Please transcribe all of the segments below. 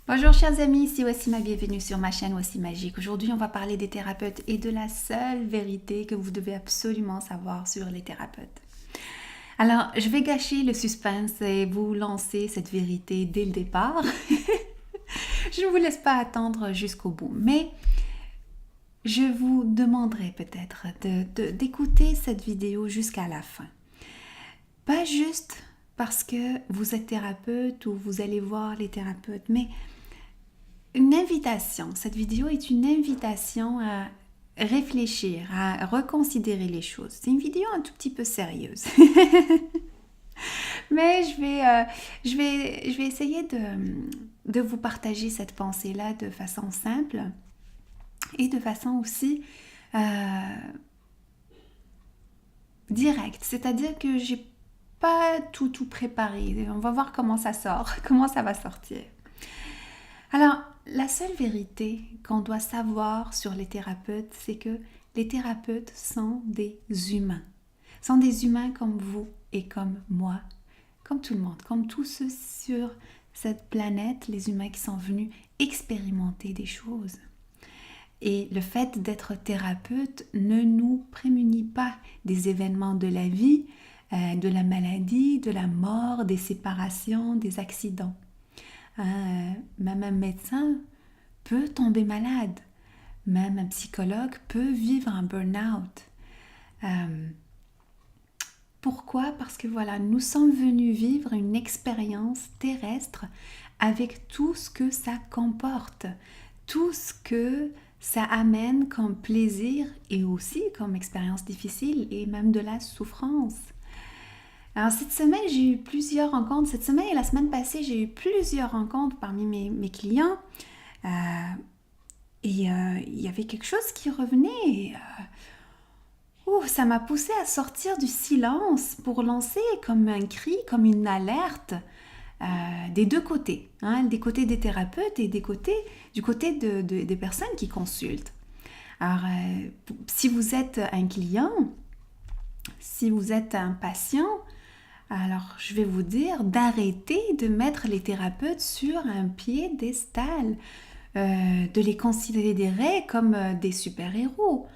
Bonjour chers amis, ici Wassima, bienvenue sur ma chaîne Wassim Magique. Aujourd'hui on va parler des thérapeutes et de la seule vérité que vous devez absolument savoir sur les thérapeutes. Alors je vais gâcher le suspense et vous lancer cette vérité dès le départ. Je ne vous laisse pas attendre jusqu'au bout, mais je vous demanderai peut-être d'écouter cette vidéo jusqu'à la fin. Pas juste parce que vous êtes thérapeute ou vous allez voir les thérapeutes, mais une invitation. Cette vidéo est une invitation à réfléchir, à reconsidérer les choses. C'est une vidéo un tout petit peu sérieuse. Mais je vais essayer de vous partager cette pensée-là de façon simple et de façon aussi directe. C'est-à-dire que j'ai pas tout préparé. On va voir comment ça sort, comment ça va sortir. Alors, la seule vérité qu'on doit savoir sur les thérapeutes, c'est que les thérapeutes sont des humains. Sont des humains comme vous et comme moi, comme tout le monde, comme tous ceux sur cette planète, les humains qui sont venus expérimenter des choses. Et le fait d'être thérapeute ne nous prémunit pas des événements de la vie, de la maladie, de la mort, des séparations, des accidents. Même un médecin peut tomber malade. Même un psychologue peut vivre un burn-out. Pourquoi? Parce que voilà, nous sommes venus vivre une expérience terrestre avec tout ce que ça comporte, tout ce que ça amène comme plaisir et aussi comme expérience difficile et même de la souffrance. Alors cette semaine, j'ai eu plusieurs rencontres. Cette semaine et la semaine passée, j'ai eu plusieurs rencontres parmi mes clients. Il y avait quelque chose qui revenait. Ça m'a poussé à sortir du silence pour lancer comme un cri, comme une alerte des deux côtés. Des côtés des thérapeutes et du côté des personnes qui consultent. Alors, si vous êtes un client, si vous êtes un patient, alors je vais vous dire d'arrêter de mettre les thérapeutes sur un piédestal, de les considérer comme des super-héros.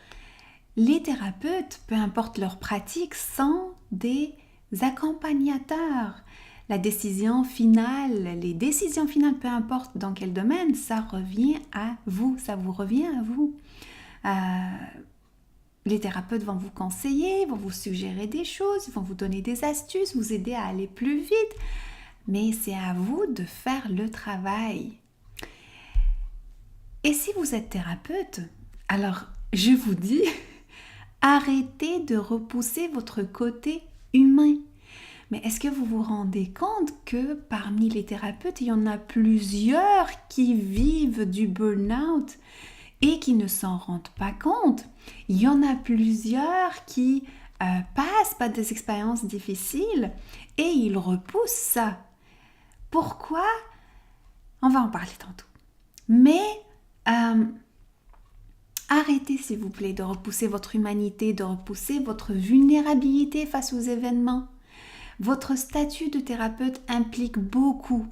Les thérapeutes, peu importe leur pratique, sont des accompagnateurs. La décision finale, les décisions finales, peu importe dans quel domaine, ça revient à vous, ça vous revient à vous. Les thérapeutes vont vous conseiller, vont vous suggérer des choses, vont vous donner des astuces, vous aider à aller plus vite. Mais c'est à vous de faire le travail. Et si vous êtes thérapeute, alors je vous dis, arrêtez de repousser votre côté humain. Mais est-ce que vous vous rendez compte que parmi les thérapeutes, il y en a plusieurs qui vivent du burn-out et qui ne s'en rendent pas compte? Il y en a plusieurs qui passent par des expériences difficiles et ils repoussent ça. Pourquoi? On va en parler tantôt. Mais arrêtez s'il vous plaît de repousser votre humanité, de repousser votre vulnérabilité face aux événements. Votre statut de thérapeute implique beaucoup.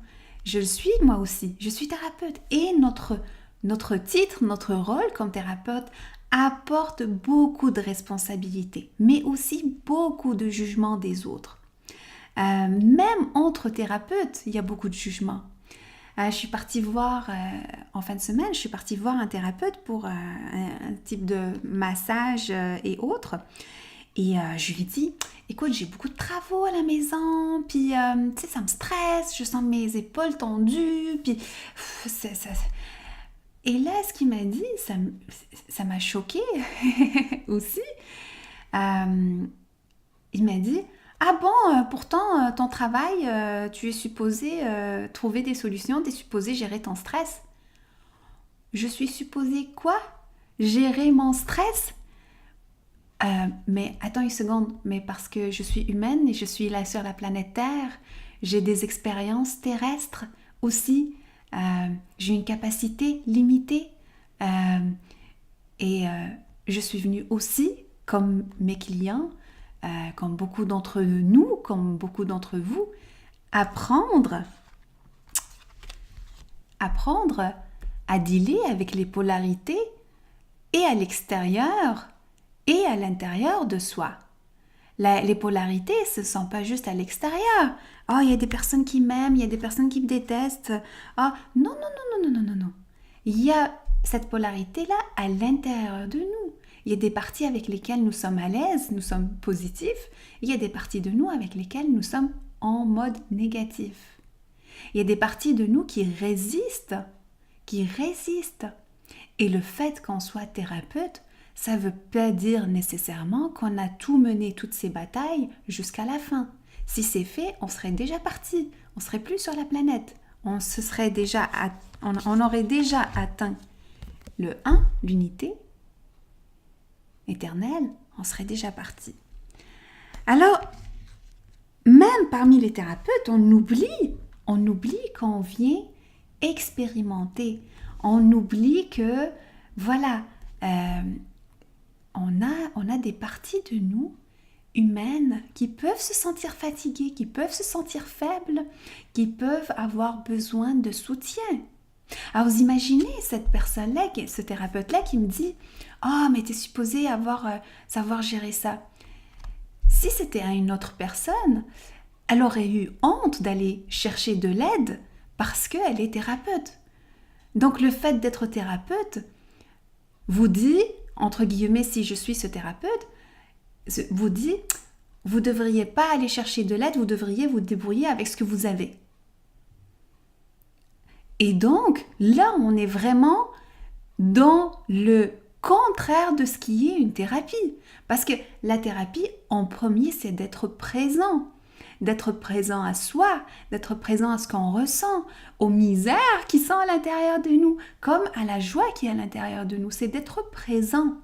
Je le suis moi aussi, je suis thérapeute et notre titre, notre rôle comme thérapeute apporte beaucoup de responsabilités, mais aussi beaucoup de jugement des autres. Même entre thérapeutes, il y a beaucoup de jugements. Je suis partie voir, en fin de semaine, je suis partie voir un thérapeute pour un type de massage et autres. Et je lui dis, écoute, j'ai beaucoup de travaux à la maison, puis tu sais, ça me stresse, je sens mes épaules tendues, puis Et là, ce qu'il m'a dit, ça m'a choquée aussi. Il m'a dit, ah bon, pourtant, ton travail, tu es supposé trouver des solutions, tu es supposé gérer ton stress. Je suis supposée quoi? Gérer mon stress? Mais attends une seconde, mais parce que je suis humaine et je suis là sur la planète Terre, j'ai des expériences terrestres aussi, j'ai une capacité limitée et je suis venue aussi, comme mes clients, comme beaucoup d'entre nous, comme beaucoup d'entre vous, apprendre apprendre à dealer avec les polarités et à l'extérieur et à l'intérieur de soi. Les polarités, ce ne sont pas juste à l'extérieur. Oh, il y a des personnes qui m'aiment, il y a des personnes qui me détestent. Oh, non, non, non, non, non, non, non, non. Il y a cette polarité-là à l'intérieur de nous. Il y a des parties avec lesquelles nous sommes à l'aise, nous sommes positifs. Il y a des parties de nous avec lesquelles nous sommes en mode négatif. Il y a des parties de nous qui résistent. Et le fait qu'on soit thérapeute, ça ne veut pas dire nécessairement qu'on a tout mené toutes ces batailles jusqu'à la fin. Si c'est fait, on serait déjà parti, on serait plus sur la planète. On aurait déjà atteint le 1, l'unité éternelle, on serait déjà parti. Alors, même parmi les thérapeutes, on oublie qu'on vient expérimenter. On oublie que, voilà, on a des parties de nous humaines qui peuvent se sentir fatiguées, qui peuvent se sentir faibles, qui peuvent avoir besoin de soutien. Alors vous imaginez cette personne-là, ce thérapeute-là qui me dit « Ah, mais tu es supposé savoir gérer ça. » Si c'était à une autre personne, elle aurait eu honte d'aller chercher de l'aide parce qu'elle est thérapeute. Donc le fait d'être thérapeute vous dit, entre guillemets, si je suis ce thérapeute, vous dit, vous ne devriez pas aller chercher de l'aide, vous devriez vous débrouiller avec ce que vous avez. Et donc, là, on est vraiment dans le contraire de ce qui est une thérapie. Parce que la thérapie, en premier, c'est d'être présent à soi, d'être présent à ce qu'on ressent, aux misères qui sont à l'intérieur de nous, comme à la joie qui est à l'intérieur de nous. C'est d'être présent,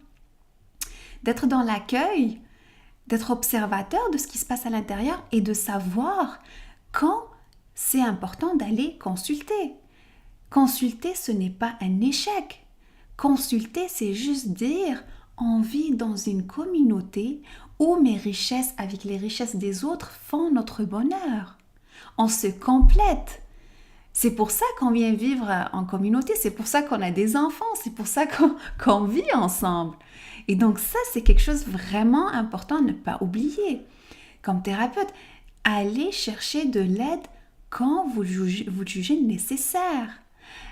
d'être dans l'accueil, d'être observateur de ce qui se passe à l'intérieur et de savoir quand c'est important d'aller consulter. Consulter, ce n'est pas un échec. Consulter, c'est juste dire on vit dans une communauté où mes richesses avec les richesses des autres font notre bonheur. On se complète. C'est pour ça qu'on vient vivre en communauté, c'est pour ça qu'on a des enfants, c'est pour ça qu'on vit ensemble. Et donc ça, c'est quelque chose de vraiment important à ne pas oublier. Comme thérapeute, allez chercher de l'aide quand vous le jugez nécessaire.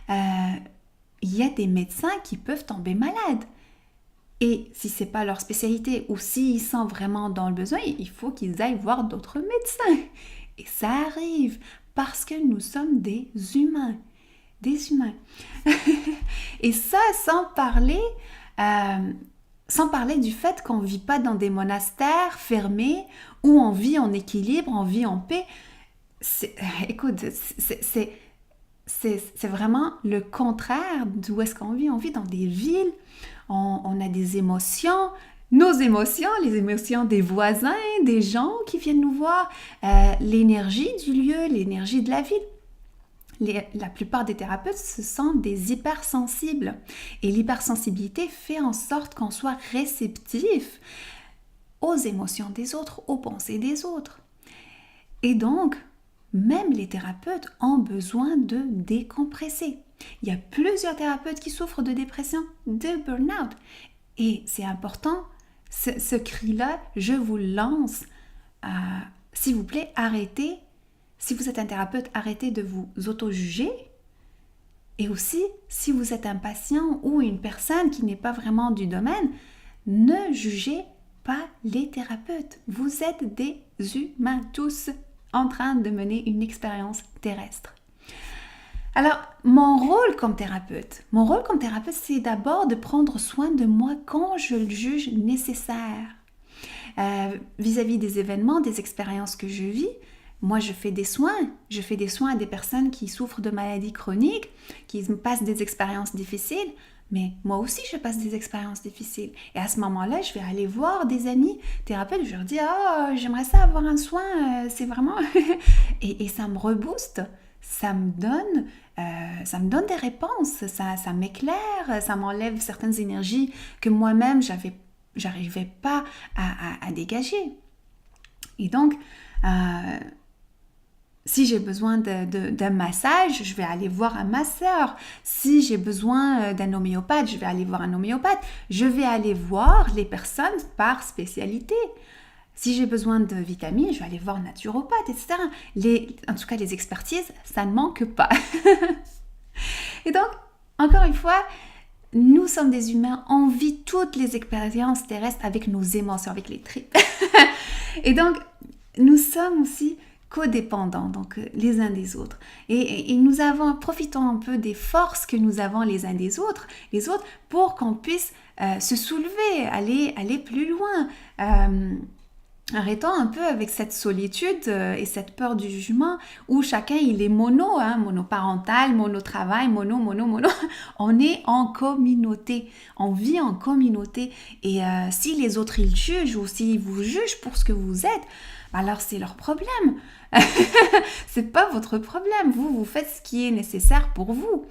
Il y a des médecins qui peuvent tomber malades. Et si ce n'est pas leur spécialité ou s'ils sont vraiment dans le besoin, il faut qu'ils aillent voir d'autres médecins. Et ça arrive parce que nous sommes des humains. Des humains. Et ça, sans parler du fait qu'on ne vit pas dans des monastères fermés où on vit en équilibre, on vit en paix. Écoute, c'est vraiment le contraire d'où est-ce qu'on vit. On vit dans des villes, on a des émotions, nos émotions, les émotions des voisins, des gens qui viennent nous voir, l'énergie du lieu, l'énergie de la ville. La plupart des thérapeutes, ce sont des hypersensibles. Et l'hypersensibilité fait en sorte qu'on soit réceptif aux émotions des autres, aux pensées des autres. Et donc, même les thérapeutes ont besoin de décompresser. Il y a plusieurs thérapeutes qui souffrent de dépression, de burn-out. Et c'est important, ce cri-là, je vous lance. S'il vous plaît, arrêtez. Si vous êtes un thérapeute, arrêtez de vous auto-juger. Et aussi, si vous êtes un patient ou une personne qui n'est pas vraiment du domaine, ne jugez pas les thérapeutes. Vous êtes des humains tous en train de mener une expérience terrestre. Alors, mon rôle comme thérapeute, c'est d'abord de prendre soin de moi quand je le juge nécessaire. Vis-à-vis des événements, des expériences que je vis, moi je fais des soins à des personnes qui souffrent de maladies chroniques, qui passent des expériences difficiles, mais moi aussi je passe des expériences difficiles. Et à ce moment-là, je vais aller voir des amis thérapeutes, je leur dis « Ah, j'aimerais ça avoir un soin, c'est vraiment... » et ça me rebooste, ça me donne des réponses, ça m'éclaire, ça m'enlève certaines énergies que moi-même j'arrivais pas à dégager. Et donc, Si j'ai besoin d'un massage, je vais aller voir un masseur. Si j'ai besoin d'un homéopathe, je vais aller voir un homéopathe. Je vais aller voir les personnes par spécialité. Si j'ai besoin de vitamines, je vais aller voir un naturopathe, etc. En tout cas, les expertises, ça ne manque pas. Et donc, encore une fois, nous sommes des humains, on vit toutes les expériences terrestres avec nos émotions, avec les tripes. Et donc, nous sommes aussi codépendants, donc les uns des autres. Et profitons un peu des forces que nous avons les uns des autres, les autres, pour qu'on puisse se soulever, aller plus loin. Arrêtons un peu avec cette solitude et cette peur du jugement où chacun il est monoparental, monotravail, mono. On est en communauté, on vit en communauté et si les autres ils jugent ou s'ils vous jugent pour ce que vous êtes, alors c'est leur problème. C'est pas votre problème. Vous faites ce qui est nécessaire pour vous.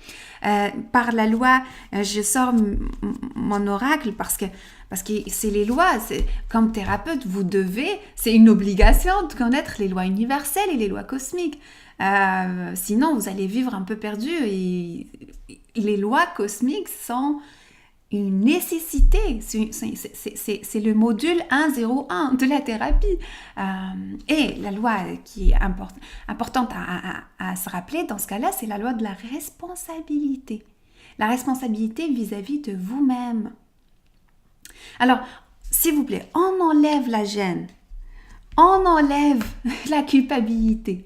Par la loi, je sors mon oracle parce que c'est les lois. Comme thérapeute, vous devez, c'est une obligation de connaître les lois universelles et les lois cosmiques. Sinon, vous allez vivre un peu perdu et les lois cosmiques sont une nécessité, c'est le module 101 de la thérapie. Et la loi qui est importante à se rappeler dans ce cas-là, c'est la loi de la responsabilité. La responsabilité vis-à-vis de vous-même. Alors, s'il vous plaît, on enlève la gêne, on enlève la culpabilité.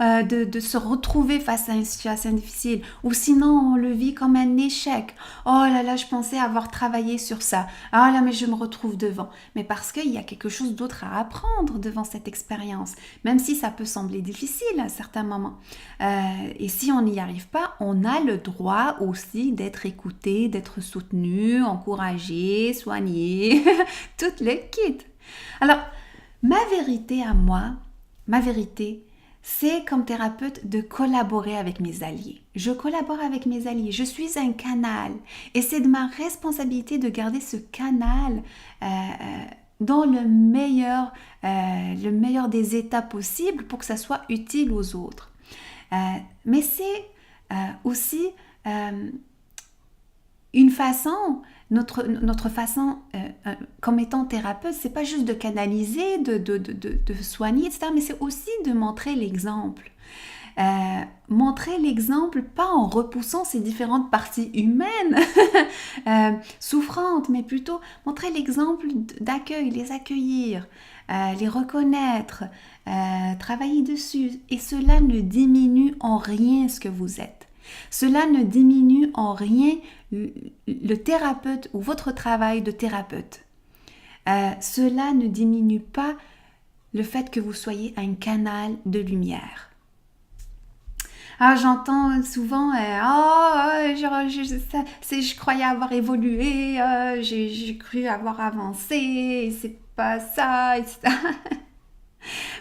De se retrouver face à une situation difficile ou sinon on le vit comme un échec. Oh là là, je pensais avoir travaillé sur ça. Ah là, mais je me retrouve devant. Mais parce qu'il y a quelque chose d'autre à apprendre devant cette expérience, même si ça peut sembler difficile à certains moments. Et si on n'y arrive pas, on a le droit aussi d'être écouté, d'être soutenu, encouragé, soigné, tout le kit. Alors, ma vérité à moi, c'est comme thérapeute de collaborer avec mes alliés. Je collabore avec mes alliés, je suis un canal et c'est de ma responsabilité de garder ce canal dans le meilleur des états possibles pour que ça soit utile aux autres. Mais c'est aussi une façon, notre façon comme étant thérapeute, c'est pas juste de canaliser, de soigner, etc., mais c'est aussi de montrer l'exemple. Montrer l'exemple pas en repoussant ces différentes parties humaines souffrantes, mais plutôt montrer l'exemple d'accueil, les accueillir, les reconnaître, travailler dessus. Et cela ne diminue en rien ce que vous êtes. Cela ne diminue en rien le thérapeute ou votre travail de thérapeute. Cela ne diminue pas le fait que vous soyez un canal de lumière. Alors j'entends souvent je croyais avoir évolué, j'ai cru avoir avancé, et c'est pas ça, etc.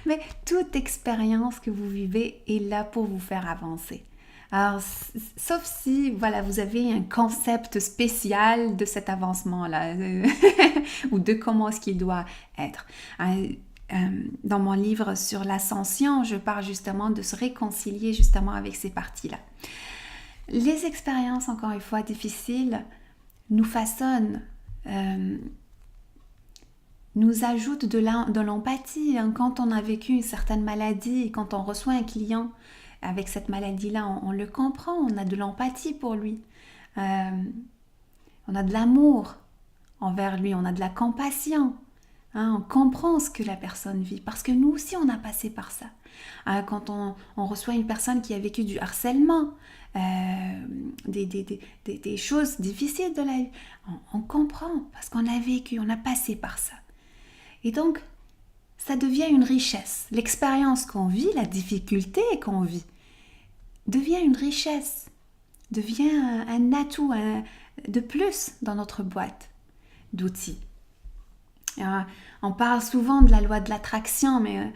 Mais toute expérience que vous vivez est là pour vous faire avancer. Alors, sauf si, voilà, vous avez un concept spécial de cet avancement-là, ou de comment est-ce qu'il doit être. Dans mon livre sur l'ascension, je parle justement de se réconcilier justement avec ces parties-là. Les expériences, encore une fois, difficiles, nous façonnent, nous ajoutent de l'empathie. Quand on a vécu une certaine maladie, quand on reçoit un client avec cette maladie-là, on le comprend, on a de l'empathie pour lui. On a de l'amour envers lui, on a de la compassion. On comprend ce que la personne vit, parce que nous aussi, on a passé par ça. Quand on reçoit une personne qui a vécu du harcèlement, des choses difficiles de la vie, on comprend, parce qu'on a vécu, on a passé par ça. Et donc, ça devient une richesse. L'expérience qu'on vit, la difficulté qu'on vit, devient une richesse, devient un atout de plus dans notre boîte d'outils. On parle souvent de la loi de l'attraction, mais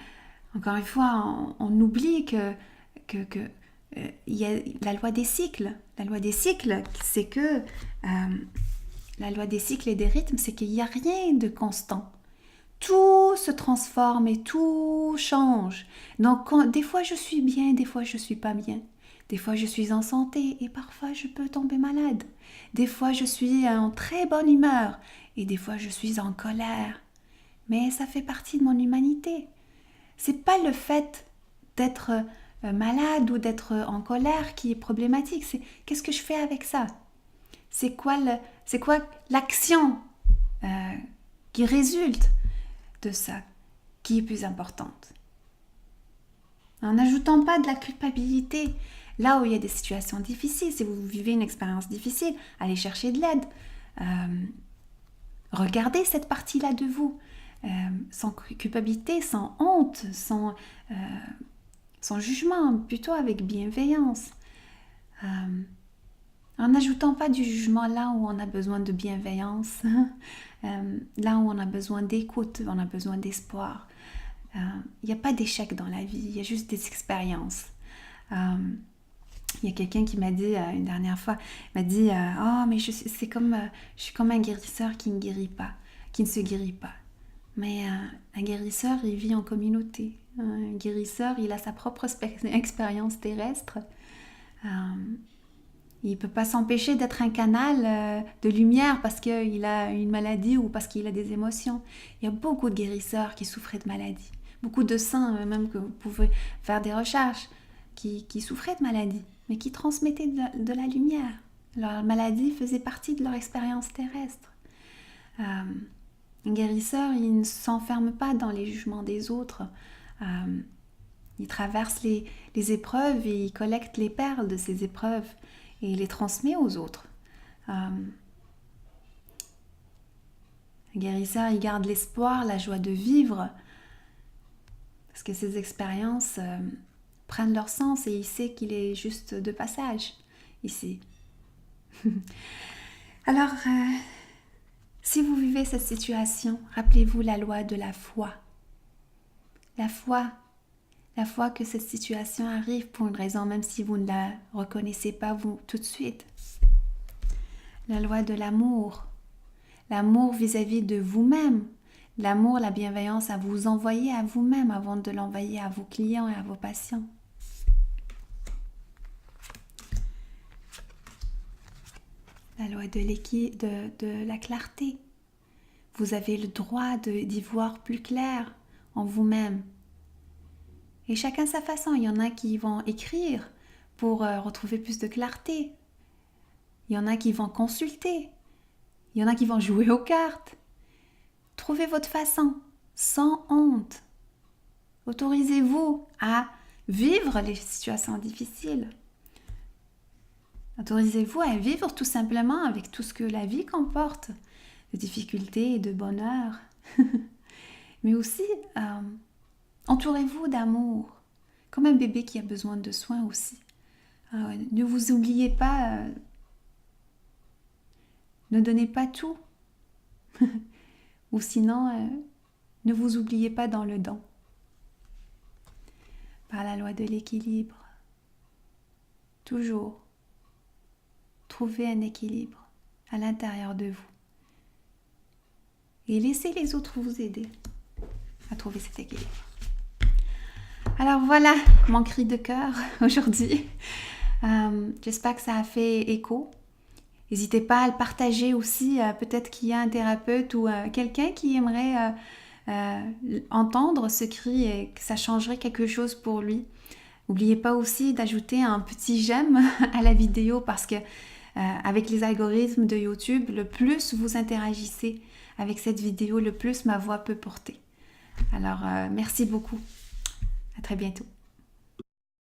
encore une fois, on oublie que y a la loi des cycles. La loi des cycles, c'est que la loi des cycles et des rythmes, c'est qu'il n'y a rien de constant. tout se transforme et tout change. Donc, des fois je suis bien, des fois je suis pas bien. Des fois je suis en santé et parfois je peux tomber malade. Des fois je suis en très bonne humeur et des fois je suis en colère. Mais ça fait partie de mon humanité. C'est pas le fait d'être malade ou d'être en colère qui est problématique. C'est qu'est-ce que je fais avec ça? C'est quoi l'action qui résulte de ça qui est plus importante? En n'ajoutant pas de la culpabilité. Là où il y a des situations difficiles, si vous vivez une expérience difficile, allez chercher de l'aide. Regardez cette partie-là de vous, sans culpabilité, sans honte, sans jugement, plutôt avec bienveillance. En n'ajoutant pas du jugement là où on a besoin de bienveillance, là où on a besoin d'écoute, on a besoin d'espoir. Il n'y a pas d'échec dans la vie, il y a juste des expériences. Il y a quelqu'un qui m'a dit une dernière fois, m'a dit oh mais je suis comme un guérisseur qui ne se guérit pas. Mais un guérisseur, il vit en communauté. Un guérisseur, il a sa propre expérience terrestre. Il ne peut pas s'empêcher d'être un canal de lumière parce qu'il a une maladie ou parce qu'il a des émotions. Il y a beaucoup de guérisseurs qui souffraient de maladies. Beaucoup de saints, même que vous pouvez faire des recherches, qui souffraient de maladies, mais qui transmettaient de la lumière. Leur maladie faisait partie de leur expérience terrestre. Un guérisseur, il ne s'enferme pas dans les jugements des autres. Il traverse les épreuves et il collecte les perles de ces épreuves et il les transmet aux autres. Un guérisseur, il garde l'espoir, la joie de vivre, parce que ces expériences prennent leur sens et il sait qu'il est juste de passage ici. Alors, si vous vivez cette situation, rappelez-vous la loi de la foi. La foi que cette situation arrive pour une raison, même si vous ne la reconnaissez pas vous tout de suite. La loi de l'amour. L'amour vis-à-vis de vous-même. L'amour, la bienveillance à vous envoyer à vous-même avant de l'envoyer à vos clients et à vos patients. La loi de la clarté. Vous avez le droit d'y voir plus clair en vous-même. Et chacun sa façon. Il y en a qui vont écrire pour retrouver plus de clarté. Il y en a qui vont consulter. Il y en a qui vont jouer aux cartes. Trouvez votre façon, sans honte. Autorisez-vous à vivre les situations difficiles. Autorisez-vous à vivre tout simplement avec tout ce que la vie comporte, de difficultés et de bonheur. Mais aussi, entourez-vous d'amour, comme un bébé qui a besoin de soins aussi. Ne vous oubliez pas, ne donnez pas tout. Ou sinon, ne vous oubliez pas dans le don. Par la loi de l'équilibre, toujours trouvez un équilibre à l'intérieur de vous. Et laissez les autres vous aider à trouver cet équilibre. Alors voilà mon cri de cœur aujourd'hui. J'espère que ça a fait écho. N'hésitez pas à le partager aussi. Peut-être qu'il y a un thérapeute ou quelqu'un qui aimerait entendre ce cri et que ça changerait quelque chose pour lui. N'oubliez pas aussi d'ajouter un petit j'aime à la vidéo parce que avec les algorithmes de YouTube, le plus vous interagissez avec cette vidéo, le plus ma voix peut porter. Alors, merci beaucoup. À très bientôt.